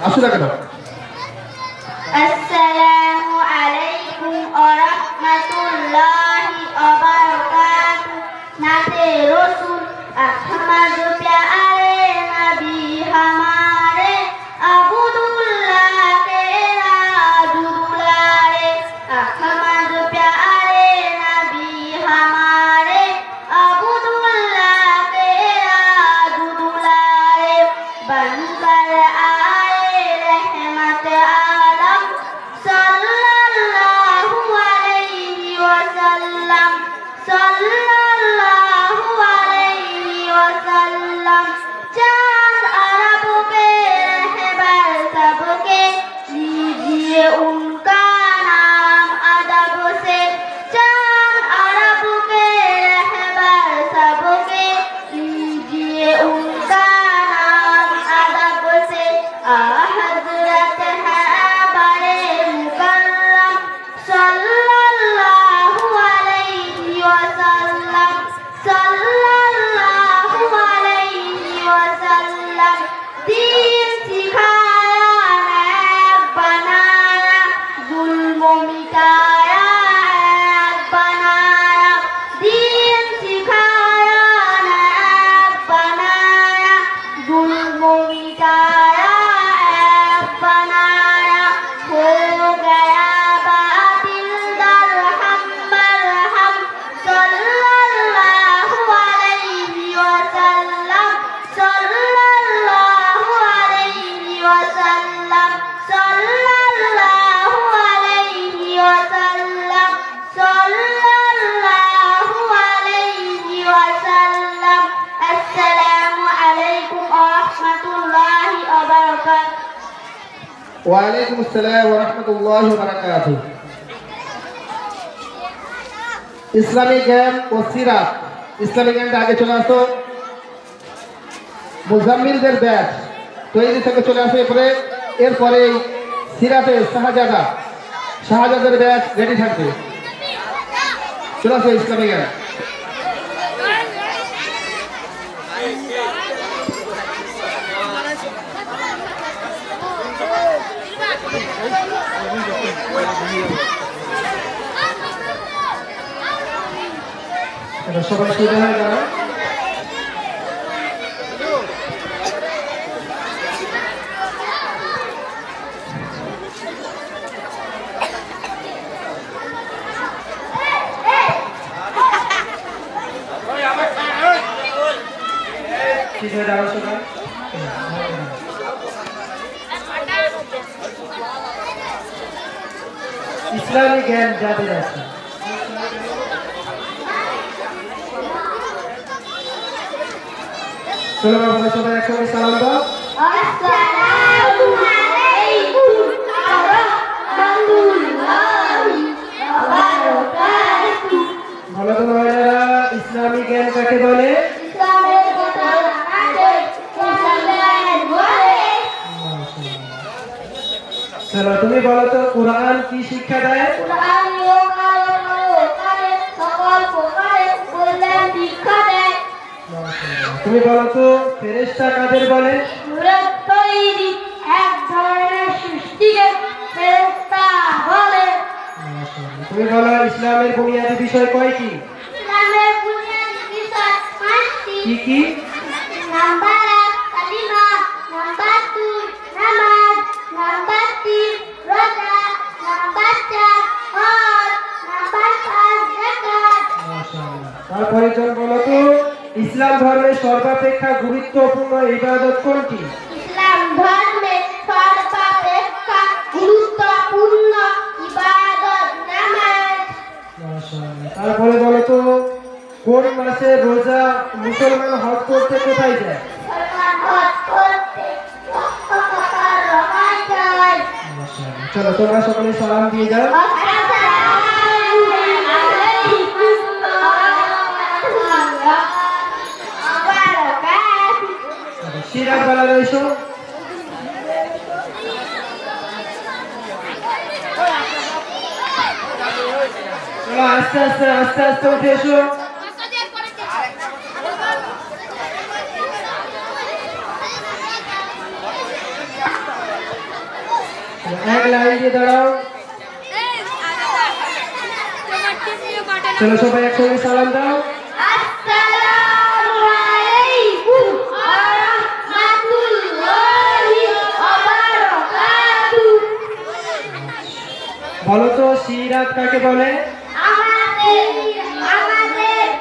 আসুন কেন? আসসালামু আলাইকুম ওয়া রাহমাতুল্লাহি ওয়া বারাকাতুহু। नाते रसूल अहमद प्यारे नबी हमारे, अब्दुल्लाह तेरा दुलारे। अहमद प्यारे नबी हमारे, अब्दुल्लाह तेरा दुलारे। बनकर आए रहमत आलम सल्लल्लाहु अलैहि वसल्लम, सल्लल्लाहु अलैहि वसल्लम। सिखाया नेक बनाया जुल्म मिटाया नेक बनाया दीन सिखाया नेक बनाया जुल्म मिटाया नेक बनाया हो गया बातिल दरहम मरहम सल्लल्लाहु अलैहि वसल्लम सल्लल्लाहु अलैहि वसल्लम सल्लल्लाहु अलैहि वसल्लम सल्लल्लाहु अलैहि वसल्लम अस्सलामु अलैकुम व रहमतुल्लाहि व बरकातुहू। ওয়ালাইকুম আসসালাম ওয়া রাহমাতুল্লাহি ওয়া বারাকাতুহু। ইসলামী জ্ঞান ও সিরাত, ইসলামী জ্ঞানটা আগে চলে আসো। মুজাম্মিলদের ব্যাচ তৈরি থেকে চলে আসো। এরপরে সিরাতে শাহজাদার ব্যাচ রেডি থাকবে। চলে আসো ইসলামী জ্ঞান। সবাই শুরু হয়ে গেল। ঠিক আছে, দাঁড়াও সবাই। ইসলামী জ্ঞান যাদের আছে চলো আমরা সবাই একসঙ্গে সালাম দাও। আসসালামু আলাইকুম ওয়া রাহমাতুল্লাহি ওয়া বারাকাতুহু। ভালো তো মহিলারা, ইসলামী জ্ঞান কাকে বলে? ইসলামের কথা আছে ইসলামের বলে। চলো তুমি বলো তো কুরআন কি শিক্ষা দেয়? কুরআন লোকালে সকল প্রকারের কল্যাণ শিক্ষা দেয়। তুমি বলো তো ফেরেশতা কাদের বলে? নূরের তৈরি এক ধরনের সৃষ্টিকে ফেরেশতা বলে। তুমি বলো ইসলামের বুনিয়াদী বিষয় কয়টি? ইসলামের বুনিয়াদী বিষয় পাঁচটি। কি কি? নাম্বার 1 কালিমা, নাম্বার 2 নামাজ, নাম্বার 3 রোজা, নাম্বার 4 হজ, নাম্বার 5 যাকাত। তারপরে জন বলো তো ইসলাম ধর্মের সর্বাপেক্ষা গুরুত্বপূর্ণ ইবাদত কোনটি? ইসলাম ধর্মে সর্বাপেক্ষা গুরুত্বপূর্ণ ইবাদত নামাজ। তারপরে বলো তো কোন মাসে রোজা মুসলমান হজ করতে কোথায় যায়? মুসলমান হজ করতে মক্কা রওনা যায়। চলো তোমরা সকলে সালাম দিয়ে যাও। আসসালামু আলাইকুম ওয়া রাহমাতুল্লাহি ওয়া বারাকাতুহু। সিরাত বলা রয়েছে। চলো আস্তে আস্তে আস্তে আস্তে উঠে এসো। এক লাইন দিয়ে দাঁড়াও। চলো সবাই একসঙ্গে সালাম দাও। আসসালামু আলাইকুম ওয়া রাহমাতুল্লাহি ওয়া বারাকাতুহু। বলো তো সিরাত কাকে বলে? আমাদের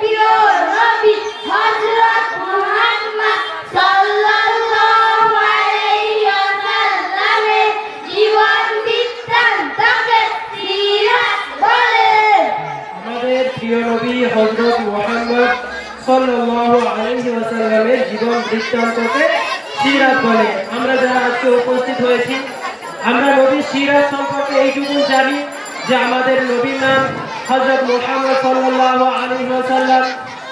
প্রিয় নবী হযরত মুহাম্মদ সাল্লাল্লাহু আলাইহি ওয়াসাল্লামের জীবন বৃত্তান্তকে সিরাত বলে। আমাদের প্রিয় নবী হযরত মুহাম্মদ সাল্লাল্লাহু আলাইহি ওয়াসাল্লামের জীবন বৃত্তান্তকে সিরাত বলে। আমরা যারা আজকে উপস্থিত হয়েছি, আমরা নবীর সিরাত সম্পর্কে এইটুকু জানি যে আমাদের নবীর নাম হযরত মুহাম্মদ সাল্লাল্লাহু আলাইহি ওয়াসাল্লাম,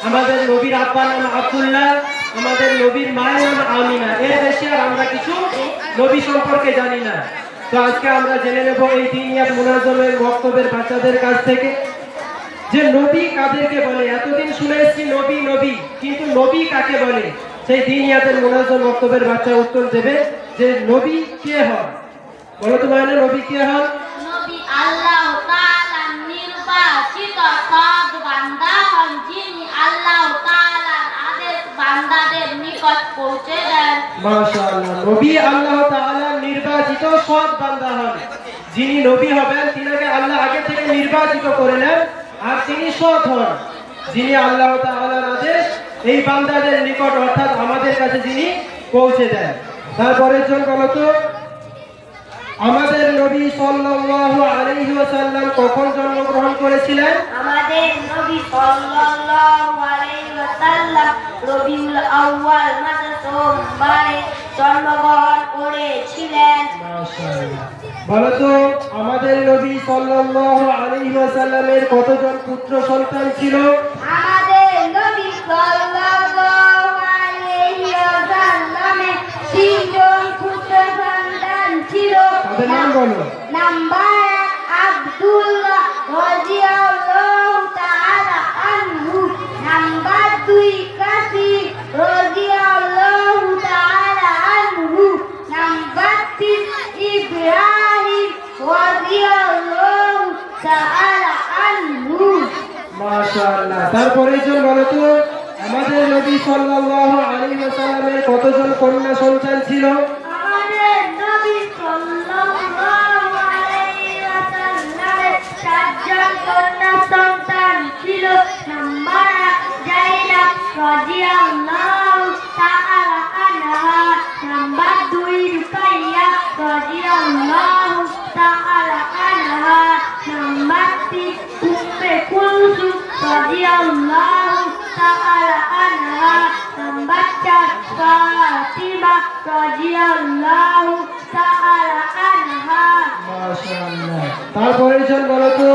আমাদের নবীর আব্বার নাম আব্দুল্লাহ, আমাদের নবীর মায়ের নাম আমিনা। এর বেশি আর আমরা কিছু নবী সম্পর্কে জানি না। তো আজকে আমরা জেনে নেব এই দিনিয়াত মুনাজ্জমের বক্তব্যের বাচ্চাদের কাছ থেকে যে নবী কাদেরকে বলে। এতদিন শুনে এসেছি নবী নবী, কিন্তু নবী কাকে বলে? সেই দিনিয়াতের মুনাজ্জম বক্তব্যের বাচ্চা উত্তর দেবে যে নবী কে হন। বলো তো মানে নবী কে হন? নবী আল্লাহ তাআলা নির্বাচিত সৎ বান্দা হন, যিনি আল্লাহ তাআলার আদেশ বান্দাদের নিকট পৌঁছে দেন। মাশাআল্লাহ, নবী আল্লাহ তাআলা নির্বাচিত সৎ বান্দা হন। যিনি নবী হবেন তিনাকে আল্লাহ আগে থেকে নির্বাচিত করে নেন, আর তিনি সৎ হন, যিনি আল্লাহ তাআলার আদেশ এই বান্দাদের নিকট অর্থাৎ আমাদের কাছে যিনি পৌঁছে দেন। তারপরের জন বলো তো আমাদের নবী সাল্লাল্লাহু আলাইহি ওয়াসাল্লাম কখন জন্মগ্রহণ করেছিলেন? আমাদের নবী সাল্লাল্লাহু আলাইহি ওয়াসাল্লাম রবিউল আউয়াল মাসে সোমবারে জন্মগ্রহণ করেছিলেন। মাশাআল্লাহ, বলো তো আমাদের নবী সাল্লাল্লাহু আলাইহি ওয়াসাল্লামের কতজন পুত্র সন্তান ছিল? আমাদের নবী সাল্লাল্লাহু আলাইহি ওয়াসাল্লামের 3 জন পুত্র সন্তান ছিল। তাদের নাম বলো। নাম্বার 1 আব্দুল্লাহ রাদিয়াল্লাহু তাআলা আনহু, নাম্বার 2 কাসিম রাদিয়াল্লাহু তাআলা আনহু, নাম্বার 3 ইব্রাহিম রাদিয়াল্লাহু তাআলা আনহু। মাশাআল্লাহ, তারপরে জন বলো তো আমাদের নবী সাল্লাল্লাহু আলাইহি ওয়াসাল্লামের কতজন কন্যা সন্তান ছিল? আমাদের নবী সাল্লাল্লাহু আলাইহি ওয়াসাল্লামের 4 জন কন্যা সন্তান ছিল। নাম্বার 1 জাইনাব রাদিয়াল্লাহু তাআলা আনহা, নাম্বার 2 রুকাইয়া রাদিয়াল্লাহু তাআলা আনহা, নাম্বার 3 উম্মে কুলসুম রাদিয়াল্লাহু তাআলা আনহা, নাম্বার 4 ফাতিমা রাদিয়াল্লাহু তাআলা আনহা। মাশাআল্লাহ, তারপরে জন বলো তো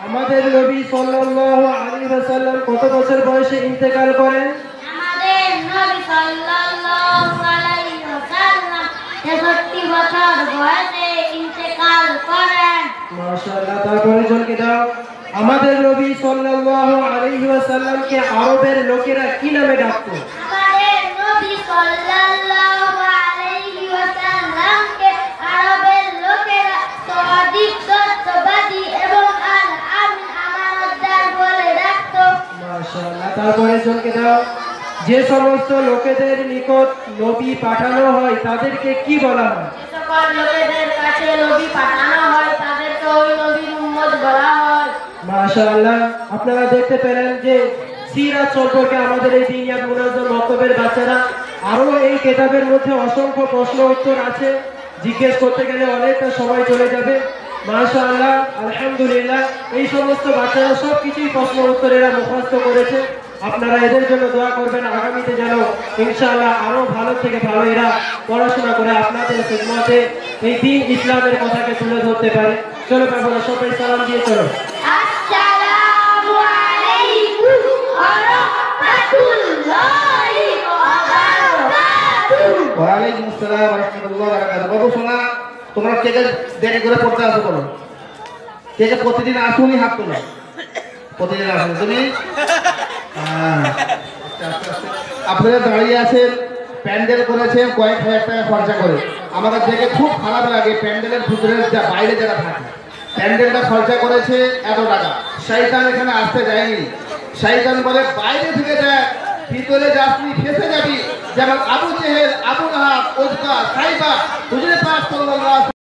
আমাদের নবী সাল্লাল্লাহু আলাইহি ওয়াসাল্লাম কত বছর বয়সে ইন্তেকাল করেন? আমাদের নবী সাল্লাল্লাহু আলাইহি ওয়াসাল্লাম 63 বছর বয়সে ইন্তেকাল করেন। মাশাআল্লাহ, তারপরে জনকে দাও আমাদের নবী সাল্লাল্লাহু আলাইহি ওয়াসাল্লামকে আরবের লোকেরা কি নামে ডাকতো? আমাদের নবী সাল্লাল্লাহু আলাইহি ওয়াসাল্লামকে আরবের লোকেরা সাদিক, সত্যবাদী এবং আল আমিন আমানতদার বলে ডাকতো। মাশাআল্লাহ, তারপরে জনকে দাও যে সমস্ত লোকেদের নিকট নবী পাঠানো হয় তাদেরকে কি বলা হয়? যে সকল লোকেদের কাছে নবী পাঠানো হয় তাদেরকে ওই নবীর উম্মত বলা হয়। মাশাআল্লাহ, আপনারা দেখতে পেলেন যে সিরাত সম্পর্কে আমাদের এই দিনিয়াত মুনাজ্জম বক্তব্যের বাচ্চারা আরো এই কিতাবের মধ্যে অসংখ্য প্রশ্ন উত্তর আছে, জিজ্ঞেস করতে গেলে অনেকটা সময় চলে যাবে। মাশাআল্লাহ, আলহামদুলিল্লাহ, এই সমস্ত বাচ্চারা সব কিছুই প্রশ্ন উত্তরেরা মুখস্থ করেছে। আপনারা এদের জন্য দোয়া করবেন, আগামীতে যেন ইনশাআল্লাহ আরো ভালো থেকে ভালো এরা পড়াশোনা করে আপনাদের খিদমতে এই দিন ইসলামের কথাকে তুলে ধরতে পারে। চলো বাবা সবাই সালাম দিয়ে চলো। আসসালামু আলাইকুম ওয়া রাহমাতুল্লাহি ওয়া বারাকাতুহু। ওয়ালাইকুম আসসালাম ওয়া রাহমাতুল্লাহি ওয়া বারাকাতুহু। বাবু সোনা, তোমরা কে কে দেরি করে পড়তে আসো বলো? কে কে প্রতিদিন আসুনি হাত তোলো? প্রতিদিন আসো তুমি? হ্যাঁ, আস্তে আস্তে আস্তে। আপনারা দাঁড়িয়ে আছেন, প্যান্ডেল করেছেন কয়েক হাজার টাকা খরচা করে। আমাদের দেখে খুব খারাপ লাগে, প্যান্ডেলের ভিতরে বাইরে যারা থাকে প্যান্ডেলটা খরচা করেছে এত টাকা, শয়তান এখানে আসতে যায়নি। শয়তান বলে বাইরে থেকে দেখ, ভিতরে যাসনি ফেসে যাবি। যেমন আবু জেহেল, আবু লাহাব, উতবা, সাইবা, হুজুরে পাক সাল্লাল্লাহু